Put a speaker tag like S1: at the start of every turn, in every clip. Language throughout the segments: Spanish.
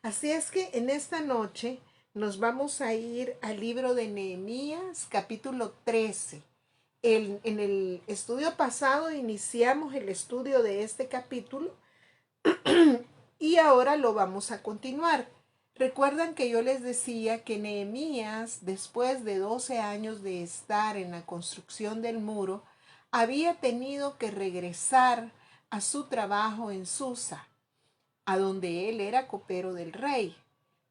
S1: Así es que en esta noche nos vamos a ir al libro de Nehemías, capítulo 13. En el estudio pasado iniciamos el estudio de este capítulo y ahora lo vamos a continuar. Recuerdan que yo les decía que Nehemías, después de 12 años de estar en la construcción del muro, había tenido que regresar a su trabajo en Susa, a donde él era copero del rey,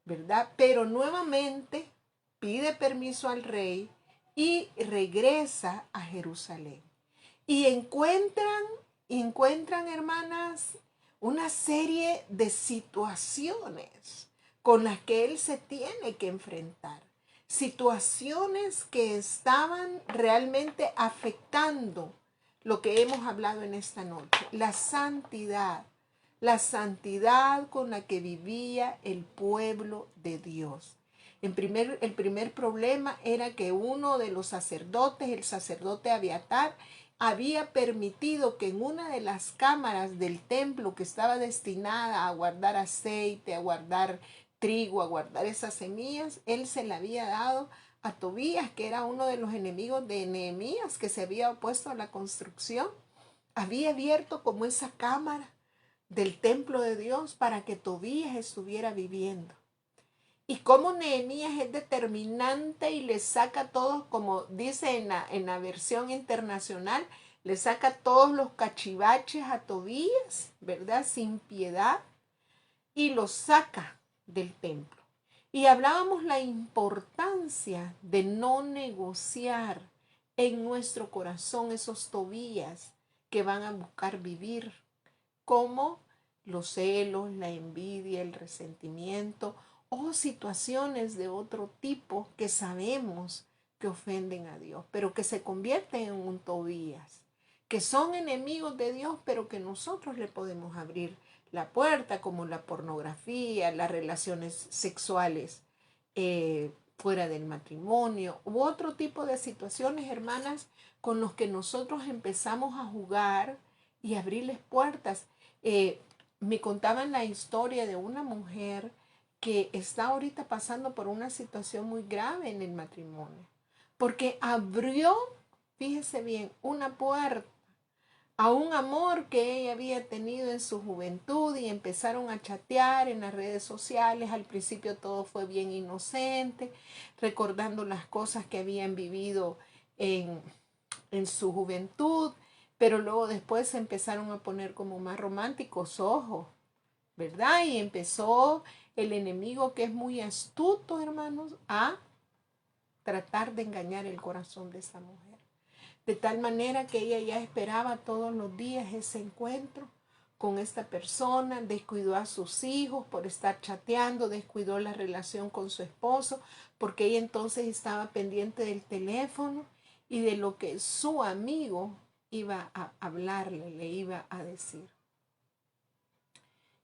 S1: ¿verdad? Pero nuevamente pide permiso al rey y regresa a Jerusalén. Y encuentran, hermanas, una serie de situaciones con las que él se tiene que enfrentar. Situaciones que estaban realmente afectando lo que hemos hablado en esta noche, la santidad con la que vivía el pueblo de Dios. El primer problema era que uno de los sacerdotes, el sacerdote Abiatar, había permitido que en una de las cámaras del templo que estaba destinada a guardar aceite, a guardar trigo, a guardar esas semillas, él se la había dado a Tobías, que era uno de los enemigos de Nehemías, que se había opuesto a la construcción. Había abierto como esa cámara del templo de Dios para que Tobías estuviera viviendo. Y como Nehemías es determinante y le saca todos, como dice en la versión internacional, le saca todos los cachivaches a Tobías, ¿verdad? Sin piedad, y los saca del templo. Y hablábamos la importancia de no negociar en nuestro corazón esos Tobías que van a buscar vivir, como los celos, la envidia, el resentimiento o situaciones de otro tipo que sabemos que ofenden a Dios, pero que se convierten en un Tobías, que son enemigos de Dios, pero que nosotros le podemos abrir la puerta, como la pornografía, las relaciones sexuales fuera del matrimonio u otro tipo de situaciones, hermanas, con los que nosotros empezamos a jugar y abrirles puertas. Me contaban la historia de una mujer que está ahorita pasando por una situación muy grave en el matrimonio, porque abrió, fíjese bien, una puerta a un amor que ella había tenido en su juventud y empezaron a chatear en las redes sociales. Al principio todo fue bien inocente, recordando las cosas que habían vivido en su juventud, pero luego después se empezaron a poner como más románticos ojos, ¿verdad? Y empezó el enemigo, que es muy astuto, hermanos, a tratar de engañar el corazón de esa mujer. De tal manera que ella ya esperaba todos los días ese encuentro con esta persona, descuidó a sus hijos por estar chateando, descuidó la relación con su esposo, porque ella entonces estaba pendiente del teléfono y de lo que su amigo iba a hablarle, le iba a decir.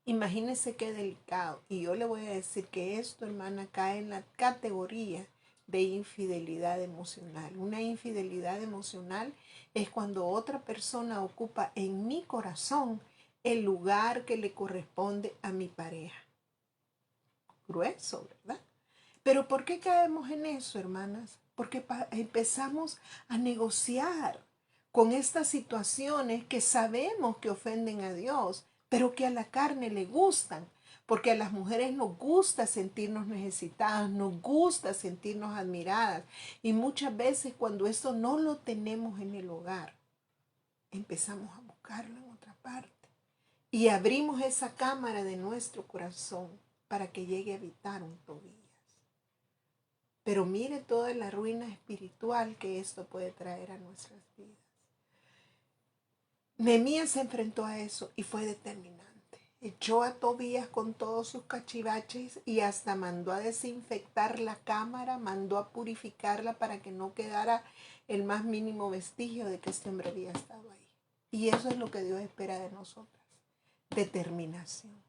S1: Imagínense qué delicado. Y yo le voy a decir que esto, hermana, cae en la categoría de infidelidad emocional. Una infidelidad emocional es cuando otra persona ocupa en mi corazón el lugar que le corresponde a mi pareja. Grueso, ¿verdad? Pero ¿por qué caemos en eso, hermanas? Porque empezamos a negociar con estas situaciones que sabemos que ofenden a Dios, pero que a la carne le gustan. Porque a las mujeres nos gusta sentirnos necesitadas, nos gusta sentirnos admiradas. Y muchas veces cuando esto no lo tenemos en el hogar, empezamos a buscarlo en otra parte. Y abrimos esa cámara de nuestro corazón para que llegue a habitar un Tobías. Pero mire toda la ruina espiritual que esto puede traer a nuestras vidas. Nehemías se enfrentó a eso y fue determinante. Echó a Tobías con todos sus cachivaches y hasta mandó a desinfectar la cámara, mandó a purificarla para que no quedara el más mínimo vestigio de que este hombre había estado ahí. Y eso es lo que Dios espera de nosotras, determinación.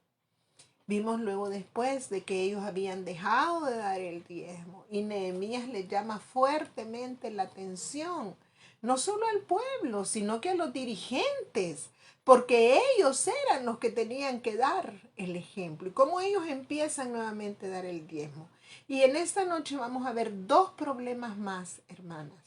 S1: Vimos luego después de que ellos habían dejado de dar el diezmo y Nehemías les llama fuertemente la atención, no solo al pueblo, sino que a los dirigentes, porque ellos eran los que tenían que dar el ejemplo. Y cómo ellos empiezan nuevamente a dar el diezmo. Y en esta noche vamos a ver dos problemas más, hermanas,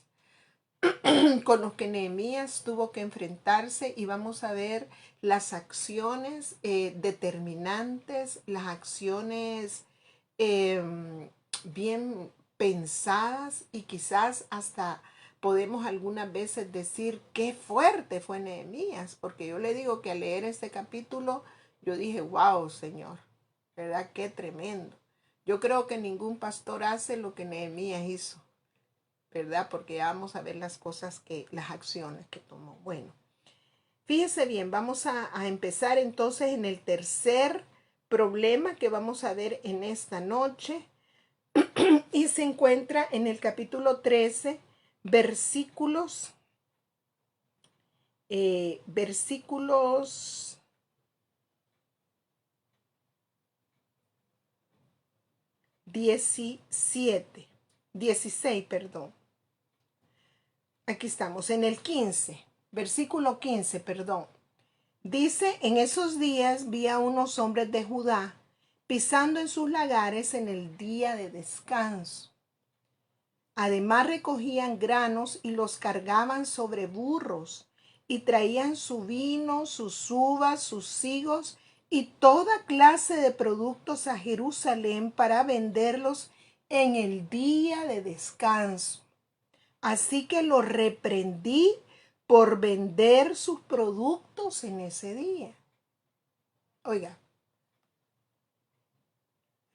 S1: con los que Nehemías tuvo que enfrentarse, y vamos a ver las acciones determinantes, las acciones bien pensadas, y quizás hasta podemos algunas veces decir qué fuerte fue Nehemías, porque yo le digo que al leer este capítulo yo dije, wow, Señor, ¿verdad? Qué tremendo. Yo creo que ningún pastor hace lo que Nehemías hizo, ¿verdad? Porque ya vamos a ver las acciones que tomó. Bueno, fíjese bien, vamos a empezar entonces en el tercer problema que vamos a ver en esta noche, y se encuentra en el capítulo 13, versículos 16, perdón. Aquí estamos, en el 15, versículo 15, perdón. Dice, en esos días vi a unos hombres de Judá pisando en sus lagares en el día de descanso. Además recogían granos y los cargaban sobre burros, y traían su vino, sus uvas, sus higos y toda clase de productos a Jerusalén para venderlos en el día de descanso. Así que los reprendí por vender sus productos en ese día. Oiga,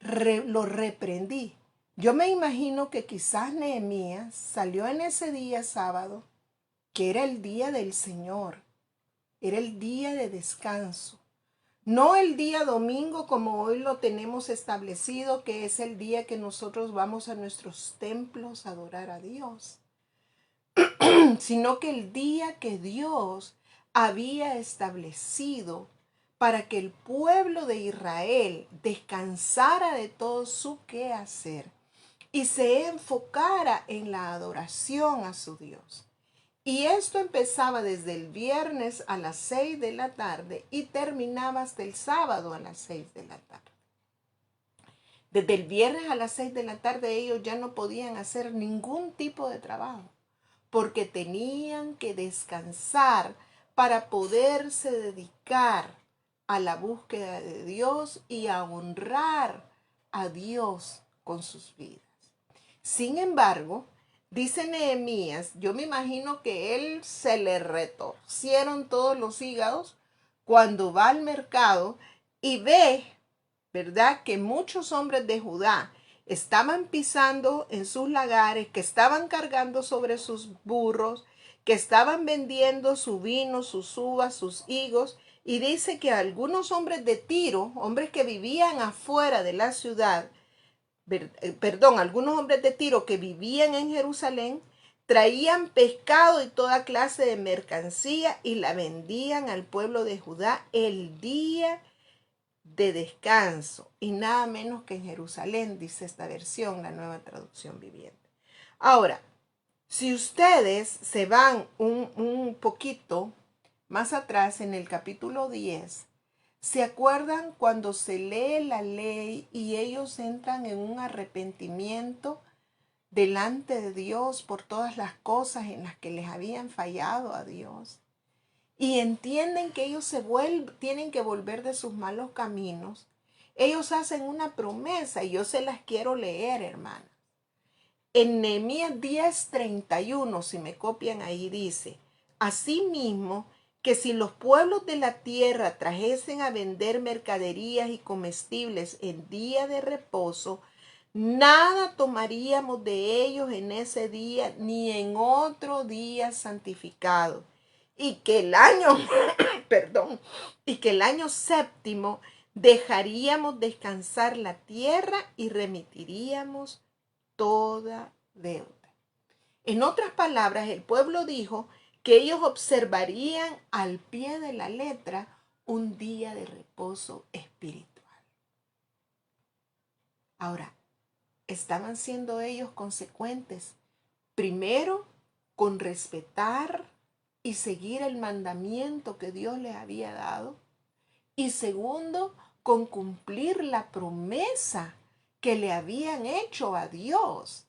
S1: lo reprendí. Yo me imagino que quizás Nehemías salió en ese día sábado, que era el día del Señor, era el día de descanso. No el día domingo como hoy lo tenemos establecido, que es el día que nosotros vamos a nuestros templos a adorar a Dios, sino que el día que Dios había establecido para que el pueblo de Israel descansara de todo su quehacer y se enfocara en la adoración a su Dios. Y esto empezaba desde el viernes a las 6 de la tarde y terminaba hasta el sábado a las 6 de la tarde. Desde el viernes a las 6 de la tarde ellos ya no podían hacer ningún tipo de trabajo, porque tenían que descansar para poderse dedicar a la búsqueda de Dios y a honrar a Dios con sus vidas. Sin embargo, dice Nehemías, yo me imagino que él se le retorcieron todos los hígados cuando va al mercado y ve, ¿verdad?, que muchos hombres de Judá estaban pisando en sus lagares, que estaban cargando sobre sus burros, que estaban vendiendo su vino, sus uvas, sus higos, y dice que algunos hombres de Tiro, hombres que vivían afuera de la ciudad, algunos hombres de Tiro que vivían en Jerusalén, traían pescado y toda clase de mercancía y la vendían al pueblo de Judá el día de descanso, y nada menos que en Jerusalén, dice esta versión, la Nueva Traducción Viviente. Ahora, si ustedes se van un poquito más atrás en el capítulo 10, ¿se acuerdan cuando se lee la ley y ellos entran en un arrepentimiento delante de Dios por todas las cosas en las que les habían fallado a Dios? Y entienden que ellos tienen que volver de sus malos caminos. Ellos hacen una promesa y yo se las quiero leer, hermana. En Nehemías 10:31, si me copian ahí, dice, asimismo, que si los pueblos de la tierra trajesen a vender mercaderías y comestibles en día de reposo, nada tomaríamos de ellos en ese día ni en otro día santificado. Y que el año, y que el año séptimo dejaríamos descansar la tierra y remitiríamos toda deuda. En otras palabras, el pueblo dijo que ellos observarían al pie de la letra un día de reposo espiritual. Ahora, estaban siendo ellos consecuentes, primero con respetar y seguir el mandamiento que Dios les había dado. Y segundo, con cumplir la promesa que le habían hecho a Dios,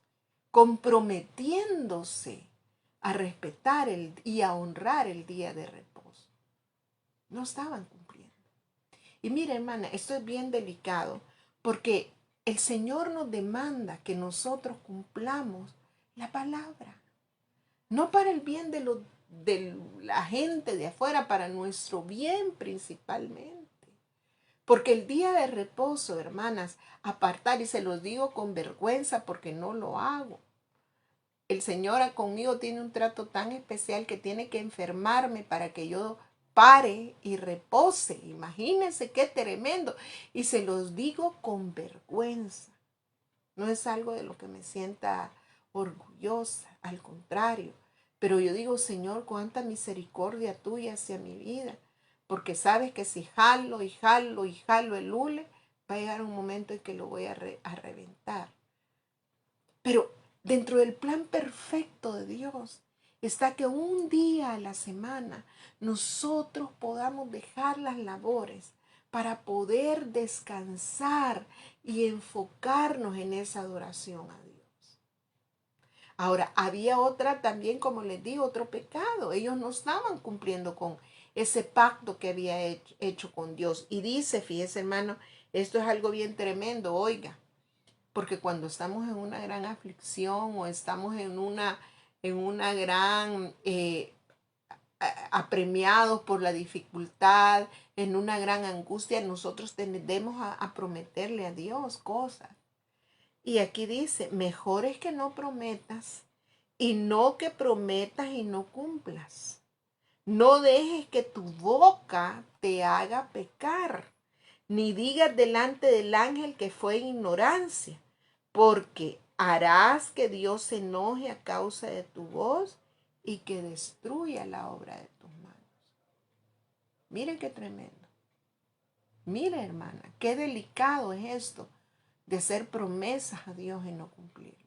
S1: comprometiéndose a respetar y a honrar el día de reposo. No estaban cumpliendo. Y mira, hermana, esto es bien delicado porque el Señor nos demanda que nosotros cumplamos la palabra. No para el bien de la gente de afuera, para nuestro bien principalmente. Porque el día de reposo, hermanas, apartar, y se los digo con vergüenza porque no lo hago. El Señor conmigo tiene un trato tan especial que tiene que enfermarme para que yo pare y repose. Imagínense qué tremendo. Y se los digo con vergüenza. No es algo de lo que me sienta orgullosa, al contrario. Pero yo digo, Señor, cuánta misericordia tuya hacia mi vida. Porque sabes que si jalo y jalo y jalo el hule, va a llegar un momento en que lo voy a reventar. Pero dentro del plan perfecto de Dios está que un día a la semana nosotros podamos dejar las labores para poder descansar y enfocarnos en esa adoración a Dios. Ahora, había otra también, como les digo, otro pecado. Ellos no estaban cumpliendo con ese pacto que había hecho con Dios. Y dice, fíjese hermano, esto es algo bien tremendo, oiga, porque cuando estamos en una gran aflicción o estamos en una gran apremiados por la dificultad, en una gran angustia, nosotros tendemos a prometerle a Dios cosas. Y aquí dice, mejor es que no prometas y no que prometas y no cumplas. No dejes que tu boca te haga pecar, ni digas delante del ángel que fue ignorancia, porque harás que Dios se enoje a causa de tu voz y que destruya la obra de tus manos. Miren qué tremendo. Mire, hermana, qué delicado es esto de hacer promesas a Dios y no cumplirlas.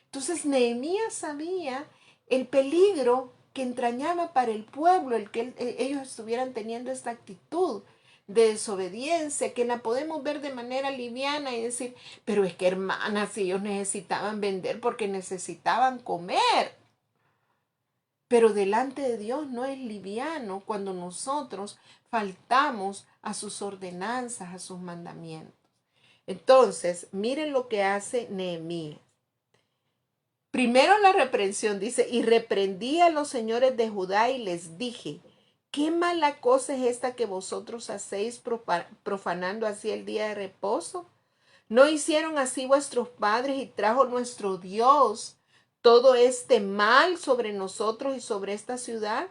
S1: Entonces Nehemías sabía el peligro que entrañaba para el pueblo el que ellos estuvieran teniendo esta actitud de desobediencia, que la podemos ver de manera liviana y decir, pero es que hermanas, ellos necesitaban vender porque necesitaban comer. Pero delante de Dios no es liviano cuando nosotros faltamos a sus ordenanzas, a sus mandamientos. Entonces, miren lo que hace Nehemías. Primero la reprensión, dice, y reprendí a los señores de Judá y les dije, ¿qué mala cosa es esta que vosotros hacéis profanando así el día de reposo? ¿No hicieron así vuestros padres y trajo nuestro Dios todo este mal sobre nosotros y sobre esta ciudad?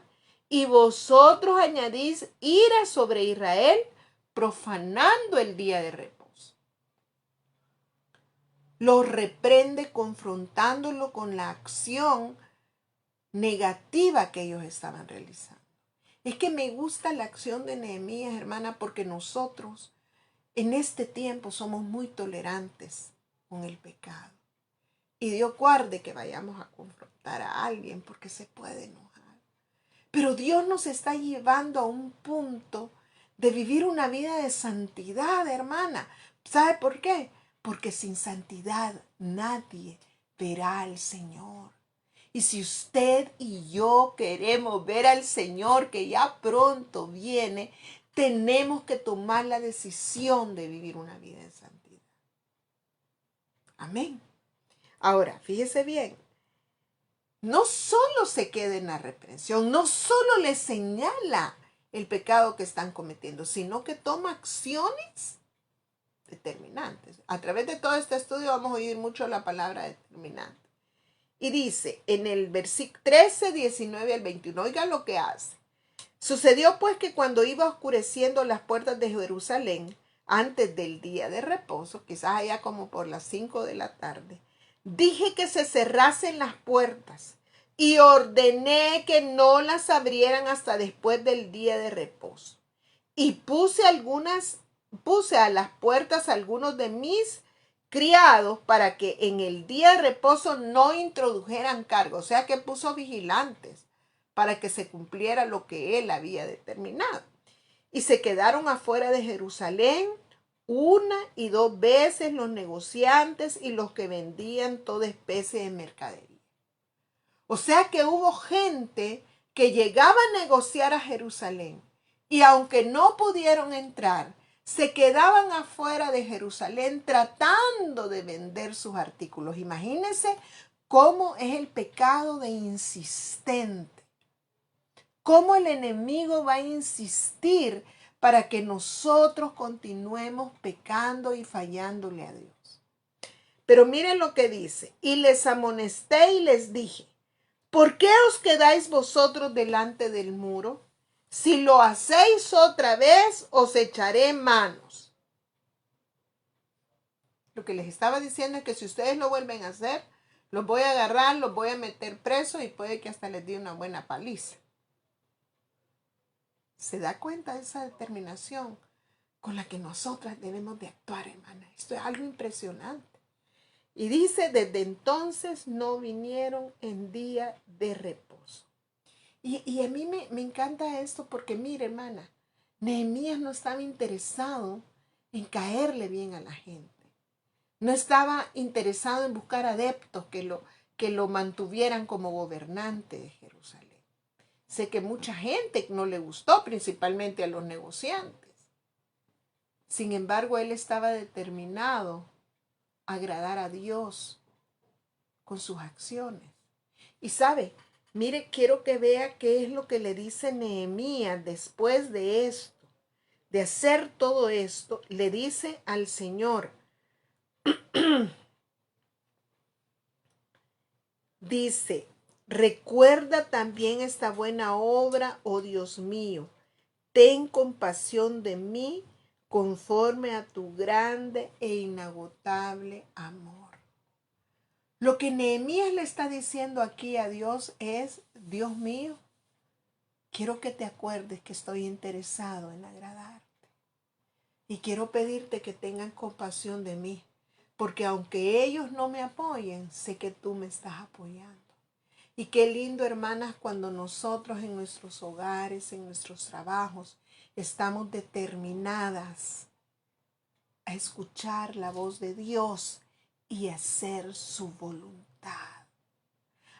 S1: Y vosotros añadís ira sobre Israel, profanando el día de reposo. Lo reprende confrontándolo con la acción negativa que ellos estaban realizando. Es que me gusta la acción de Nehemías, hermana, porque nosotros en este tiempo somos muy tolerantes con el pecado. Y Dios guarde que vayamos a confrontar a alguien porque se puede enojar. Pero Dios nos está llevando a un punto de vivir una vida de santidad, hermana. ¿Sabe por qué? Porque sin santidad nadie verá al Señor. Y si usted y yo queremos ver al Señor que ya pronto viene, tenemos que tomar la decisión de vivir una vida en santidad. Amén. Ahora, fíjese bien, no solo se queda en la reprensión, no solo le señala el pecado que están cometiendo, sino que toma acciones determinantes. A través de todo este estudio vamos a oír mucho la palabra determinante. Y dice en el versículo 13, 19 al 21, oiga lo que hace. Sucedió pues que cuando iba oscureciendo las puertas de Jerusalén, antes del día de reposo, quizás allá como por las 5 de la tarde, dije que se cerrasen las puertas y ordené que no las abrieran hasta después del día de reposo. Y puse a las puertas algunos de mis criados para que en el día de reposo no introdujeran carga. O sea que puso vigilantes para que se cumpliera lo que él había determinado. Y se quedaron afuera de Jerusalén 1 y 2 veces los negociantes y los que vendían toda especie de mercadería. O sea que hubo gente que llegaba a negociar a Jerusalén y aunque no pudieron entrar, se quedaban afuera de Jerusalén tratando de vender sus artículos. Imagínense cómo es el pecado de insistente. Cómo el enemigo va a insistir para que nosotros continuemos pecando y fallándole a Dios. Pero miren lo que dice. Y les amonesté y les dije, ¿por qué os quedáis vosotros delante del muro? Si lo hacéis otra vez, os echaré manos. Lo que les estaba diciendo es que si ustedes lo vuelven a hacer, los voy a agarrar, los voy a meter presos y puede que hasta les dé una buena paliza. ¿Se da cuenta de esa determinación con la que nosotras debemos de actuar, hermana? Esto es algo impresionante. Y dice, desde entonces no vinieron en día de reposo. Y a mí me encanta esto porque, mire, hermana, Nehemías no estaba interesado en caerle bien a la gente. No estaba interesado en buscar adeptos que lo mantuvieran como gobernante de Jerusalén. Sé que mucha gente no le gustó, principalmente a los negociantes. Sin embargo, él estaba determinado a agradar a Dios con sus acciones. Y sabe, mire, quiero que vea qué es lo que le dice Nehemías después de esto, de hacer todo esto. Le dice al Señor, dice, recuerda también esta buena obra, oh Dios mío, ten compasión de mí conforme a tu grande e inagotable amor. Lo que Nehemías le está diciendo aquí a Dios es, Dios mío, quiero que te acuerdes que estoy interesado en agradarte. Y quiero pedirte que tengan compasión de mí, porque aunque ellos no me apoyen, sé que tú me estás apoyando. Y qué lindo, hermanas, cuando nosotros en nuestros hogares, en nuestros trabajos, estamos determinadas a escuchar la voz de Dios y hacer su voluntad.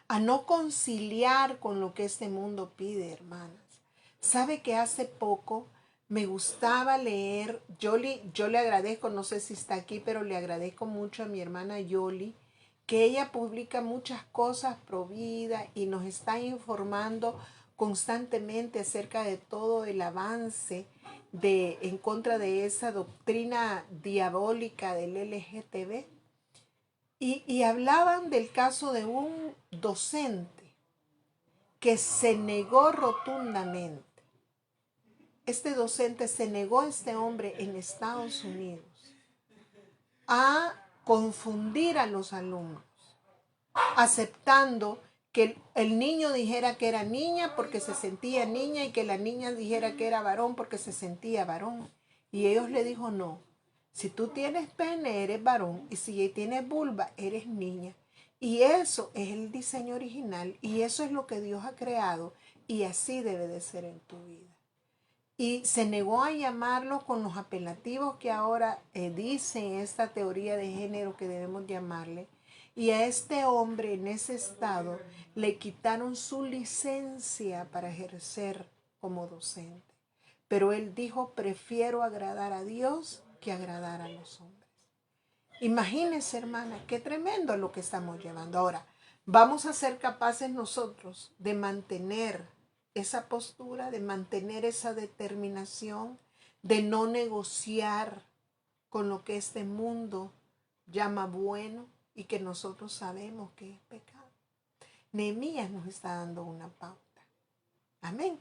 S1: A no conciliar con lo que este mundo pide, hermanas. ¿Sabe que hace poco me gustaba leer? Yo le agradezco, no sé si está aquí, pero le agradezco mucho a mi hermana Yoli, que ella publica muchas cosas pro vida y nos está informando constantemente acerca de todo el avance en contra de esa doctrina diabólica del LGTB. Y hablaban del caso de un docente que se negó rotundamente. Este docente se negó, este hombre en Estados Unidos, a confundir a los alumnos, aceptando que el niño dijera que era niña porque se sentía niña y que la niña dijera que era varón porque se sentía varón. Y ellos le dijo, no, si tú tienes pene eres varón y si tienes vulva eres niña. Y eso es el diseño original y eso es lo que Dios ha creado y así debe de ser en tu vida. Y se negó a llamarlo con los apelativos que ahora dicen esta teoría de género que debemos llamarle. Y a este hombre en ese estado le quitaron su licencia para ejercer como docente. Pero él dijo, prefiero agradar a Dios que agradar a los hombres. Imagínense, hermana, qué tremendo lo que estamos llevando. Ahora, vamos a ser capaces nosotros de mantener esa postura, de mantener esa determinación, de no negociar con lo que este mundo llama bueno y que nosotros sabemos que es pecado. Nehemías nos está dando una pauta. Amén.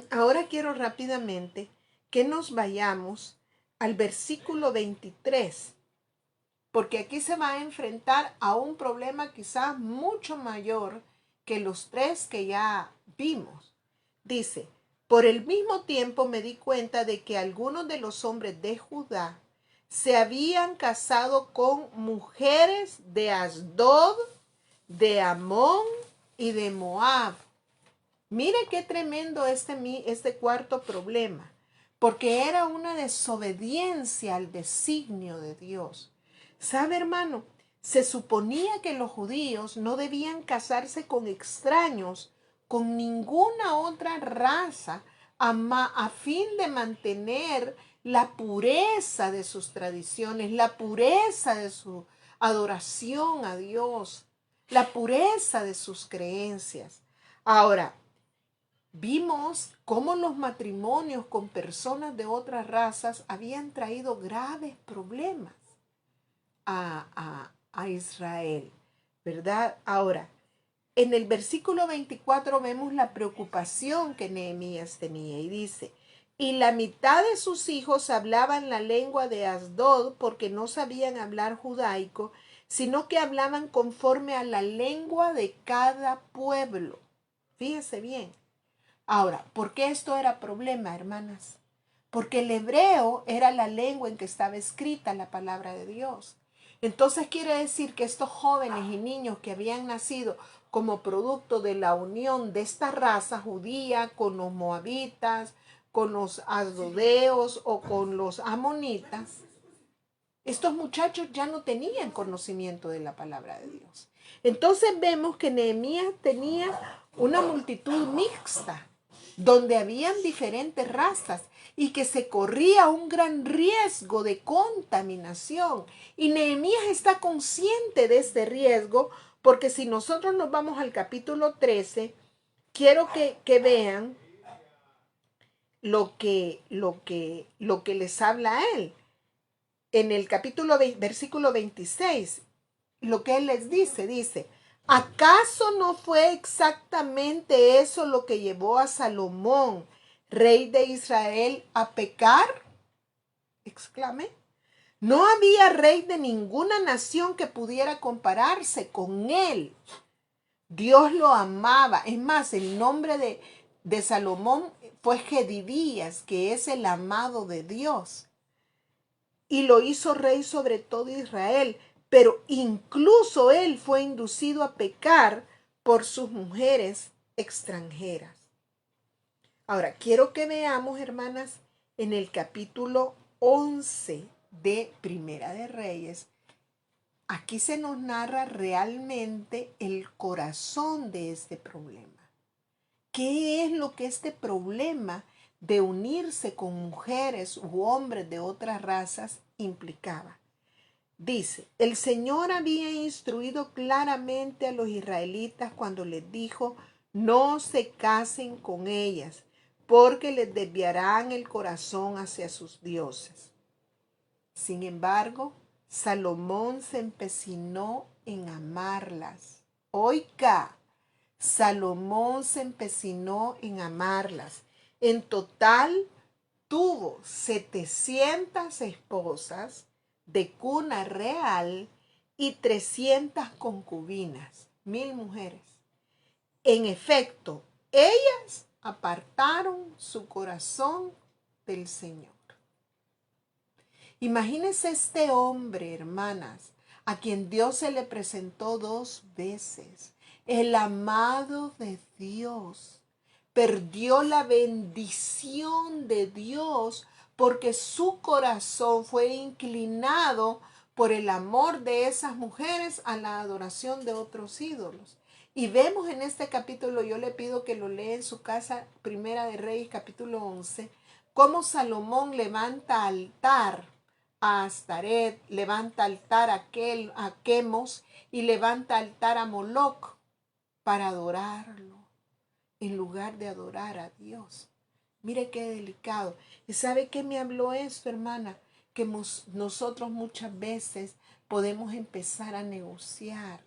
S1: Ahora quiero rápidamente que nos vayamos al versículo 23, porque aquí se va a enfrentar a un problema quizás mucho mayor que los 3 que ya vimos. Dice, por el mismo tiempo me di cuenta de que algunos de los hombres de Judá se habían casado con mujeres de Asdod, de Amón y de Moab, Mire qué tremendo este cuarto problema, porque era una desobediencia al designio de Dios. ¿Sabe, hermano? Se suponía que los judíos no debían casarse con extraños, con ninguna otra raza, a fin de mantener la pureza de sus tradiciones, la pureza de su adoración a Dios, la pureza de sus creencias. Ahora, vimos cómo los matrimonios con personas de otras razas habían traído graves problemas a Israel, ¿verdad? Ahora, en el versículo 24 vemos la preocupación que Nehemías tenía y dice, y la mitad de sus hijos hablaban la lengua de Asdod porque no sabían hablar judaico, sino que hablaban conforme a la lengua de cada pueblo. Fíjese bien. Ahora, ¿por qué esto era problema, hermanas? Porque el hebreo era la lengua en que estaba escrita la palabra de Dios. Entonces quiere decir que estos jóvenes y niños que habían nacido como producto de la unión de esta raza judía con los moabitas, con los asdodeos o con los amonitas, estos muchachos ya no tenían conocimiento de la palabra de Dios. Entonces vemos que Nehemías tenía una multitud mixta, donde habían diferentes razas y que se corría un gran riesgo de contaminación. Y Nehemías está consciente de este riesgo, porque si nosotros nos vamos al capítulo 13, quiero que vean lo que les habla a él. En el capítulo versículo 26, lo que él les dice, ¿acaso no fue exactamente eso lo que llevó a Salomón, rey de Israel, a pecar? Exclamé. No había rey de ninguna nación que pudiera compararse con él. Dios lo amaba. Es más, el nombre de Salomón fue Gedidías, que es el amado de Dios. Y lo hizo rey sobre todo Israel. Pero incluso él fue inducido a pecar por sus mujeres extranjeras. Ahora, quiero que veamos, hermanas, en el capítulo 11 de Primera de Reyes. Aquí se nos narra realmente el corazón de este problema. ¿Qué es lo que este problema de unirse con mujeres u hombres de otras razas implicaba? Dice, el Señor había instruido claramente a los israelitas cuando les dijo, no se casen con ellas, porque les desviarán el corazón hacia sus dioses. Sin embargo, Salomón se empecinó en amarlas. Oiga, Salomón se empecinó en amarlas. En total tuvo 700 esposas de cuna real y 300 concubinas, 1000 mujeres. En efecto, ellas apartaron su corazón del Señor. Imagínense este hombre, hermanas, a quien Dios se le presentó 2 veces, el amado de Dios. Perdió la bendición de Dios porque su corazón fue inclinado por el amor de esas mujeres a la adoración de otros ídolos. Y vemos en este capítulo, yo le pido que lo lea en su casa, Primera de Reyes, capítulo 11, cómo Salomón levanta altar a Astaret, levanta altar a Quemos y levanta altar a Moloc para adorarlo en lugar de adorar a Dios. Mire qué delicado. ¿Y sabe qué me habló esto, hermana? Que nosotros muchas veces podemos empezar a negociar.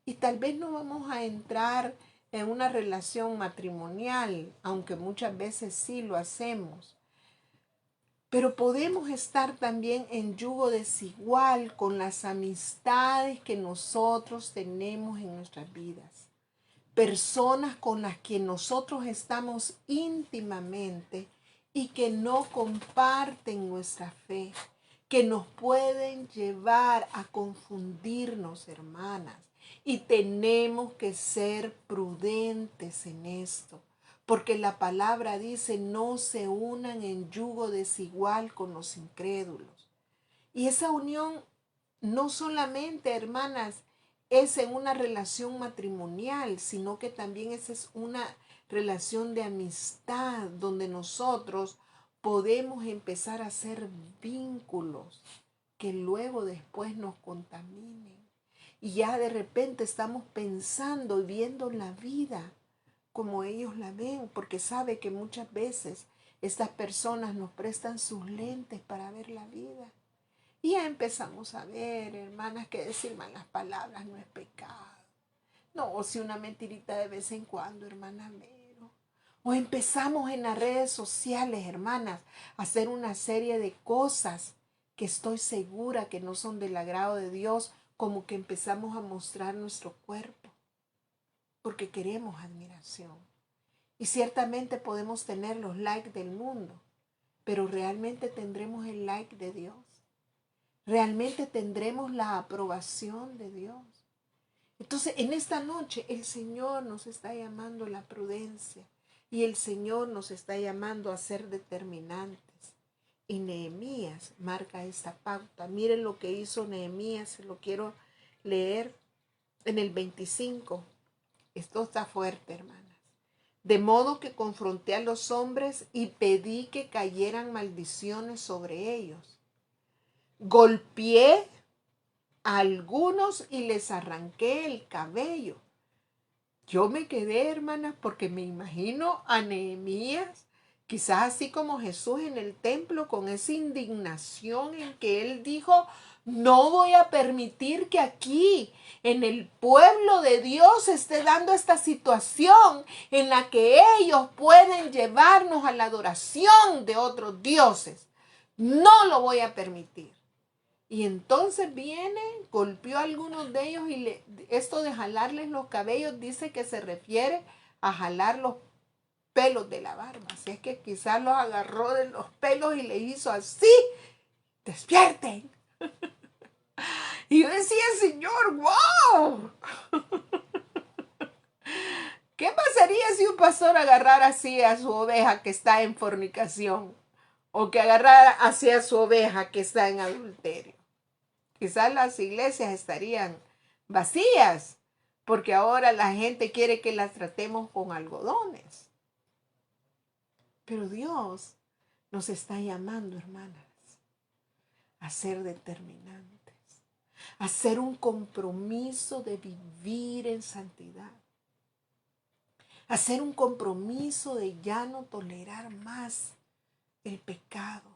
S1: Y tal vez no vamos a entrar en una relación matrimonial, aunque muchas veces sí lo hacemos. Pero podemos estar también en yugo desigual con las amistades que nosotros tenemos en nuestras vidas. Personas con las que nosotros estamos íntimamente y que no comparten nuestra fe, que nos pueden llevar a confundirnos, hermanas. Y tenemos que ser prudentes en esto, porque la palabra dice, no se unan en yugo desigual con los incrédulos. Y esa unión no solamente, hermanas, es en una relación matrimonial, sino que también esa es una relación de amistad donde nosotros podemos empezar a hacer vínculos que luego después nos contaminen. Y ya de repente estamos pensando y viendo la vida como ellos la ven, porque sabe que muchas veces estas personas nos prestan sus lentes para ver la vida. Y ya empezamos a ver, hermanas, que decir malas palabras no es pecado. No, o si una mentirita de vez en cuando, hermana Mero. O empezamos en las redes sociales, hermanas, a hacer una serie de cosas que estoy segura que no son del agrado de Dios, como que empezamos a mostrar nuestro cuerpo, porque queremos admiración. Y ciertamente podemos tener los likes del mundo, pero realmente tendremos el like de Dios. Realmente tendremos la aprobación de Dios. Entonces, en esta noche el Señor nos está llamando a la prudencia y el Señor nos está llamando a ser determinantes. Y Nehemías marca esta pauta. Miren lo que hizo Nehemías, se lo quiero leer en el 25. Esto está fuerte, hermanas. De modo que confronté a los hombres y pedí que cayeran maldiciones sobre ellos. Golpeé a algunos y les arranqué el cabello. Yo me quedé, hermanas, porque me imagino a Nehemías, quizás así como Jesús en el templo, con esa indignación en que él dijo, no voy a permitir que aquí, en el pueblo de Dios, esté dando esta situación en la que ellos pueden llevarnos a la adoración de otros dioses. No lo voy a permitir. Y entonces viene, golpeó a algunos de ellos y esto de jalarles los cabellos dice que se refiere a jalar los pelos de la barba. Así es que quizás los agarró de los pelos y le hizo así, despierten. Y yo decía, Señor, wow. ¿Qué pasaría si un pastor agarrara así a su oveja que está en fornicación? O que agarrara así a su oveja que está en adulterio. Quizás las iglesias estarían vacías, porque ahora la gente quiere que las tratemos con algodones. Pero Dios nos está llamando, hermanas, a ser determinantes, a hacer un compromiso de vivir en santidad, a hacer un compromiso de ya no tolerar más el pecado,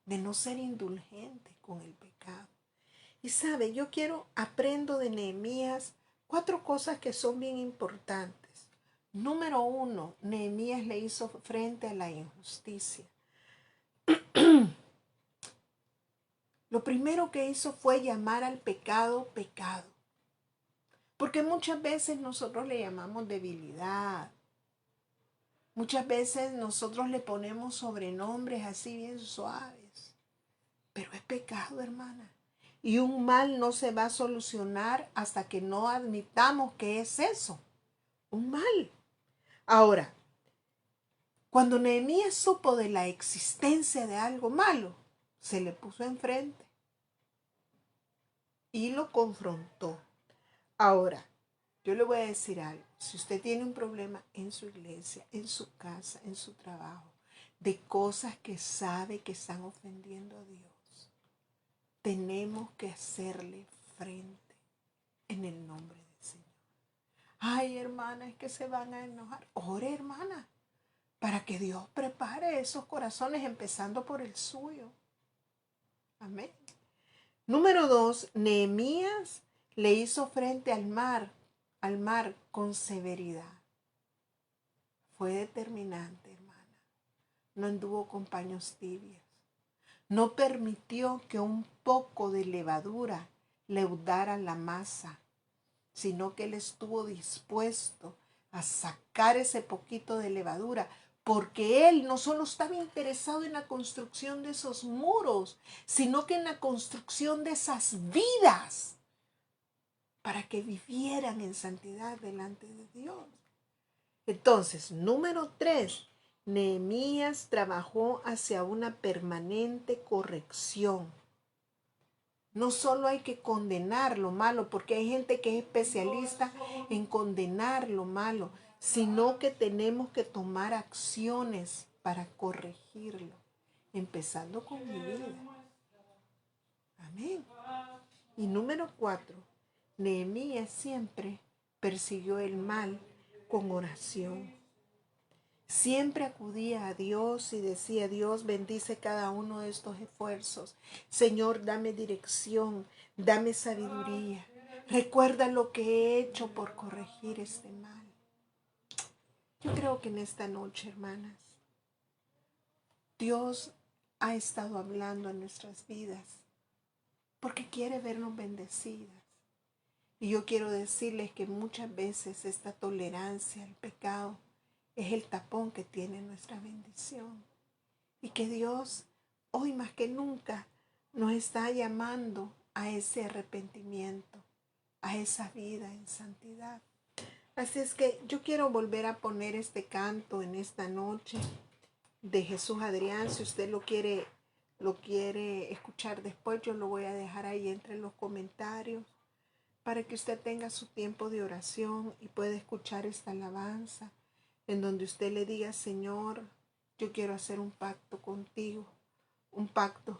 S1: de no ser indulgente con el pecado. Y sabe, yo aprendo de Nehemías 4 cosas que son bien importantes. Número 1, Nehemías le hizo frente a la injusticia. Lo primero que hizo fue llamar al pecado, pecado. Porque muchas veces nosotros le llamamos debilidad. Muchas veces nosotros le ponemos sobrenombres así bien suaves. Pero es pecado, hermana. Y un mal no se va a solucionar hasta que no admitamos que es eso, un mal. Ahora, cuando Nehemías supo de la existencia de algo malo, se le puso enfrente y lo confrontó. Ahora, yo le voy a decir algo. Si usted tiene un problema en su iglesia, en su casa, en su trabajo, de cosas que sabe que están ofendiendo a Dios, tenemos que hacerle frente en el nombre del Señor. Ay, hermana, es que se van a enojar. Ore, hermana, para que Dios prepare esos corazones, empezando por el suyo. Amén. Número 2, Nehemías le hizo frente al mar con severidad. Fue determinante, hermana. No anduvo con paños tibios. No permitió que un poco de levadura leudara la masa, sino que él estuvo dispuesto a sacar ese poquito de levadura, porque él no solo estaba interesado en la construcción de esos muros, sino que en la construcción de esas vidas. para que vivieran en santidad delante de Dios. Entonces, número 3, Nehemías trabajó hacia una permanente corrección. No solo hay que condenar lo malo, porque hay gente que es especialista en condenar lo malo, sino que tenemos que tomar acciones para corregirlo, empezando con mi vida. Amén. Y número 4, Nehemías siempre persiguió el mal con oración. Siempre acudía a Dios y decía: Dios, bendice cada uno de estos esfuerzos. Señor, dame dirección, dame sabiduría. Recuerda lo que he hecho por corregir este mal. Yo creo que en esta noche, hermanas, Dios ha estado hablando en nuestras vidas porque quiere vernos bendecidas. Y yo quiero decirles que muchas veces esta tolerancia al pecado es el tapón que tiene nuestra bendición. Y que Dios hoy más que nunca nos está llamando a ese arrepentimiento, a esa vida en santidad. Así es que yo quiero volver a poner este canto en esta noche de Jesús Adrián. Si usted lo quiere escuchar después, yo lo voy a dejar ahí entre los comentarios para que usted tenga su tiempo de oración y pueda escuchar esta alabanza en donde usted le diga: Señor, yo quiero hacer un pacto contigo, un pacto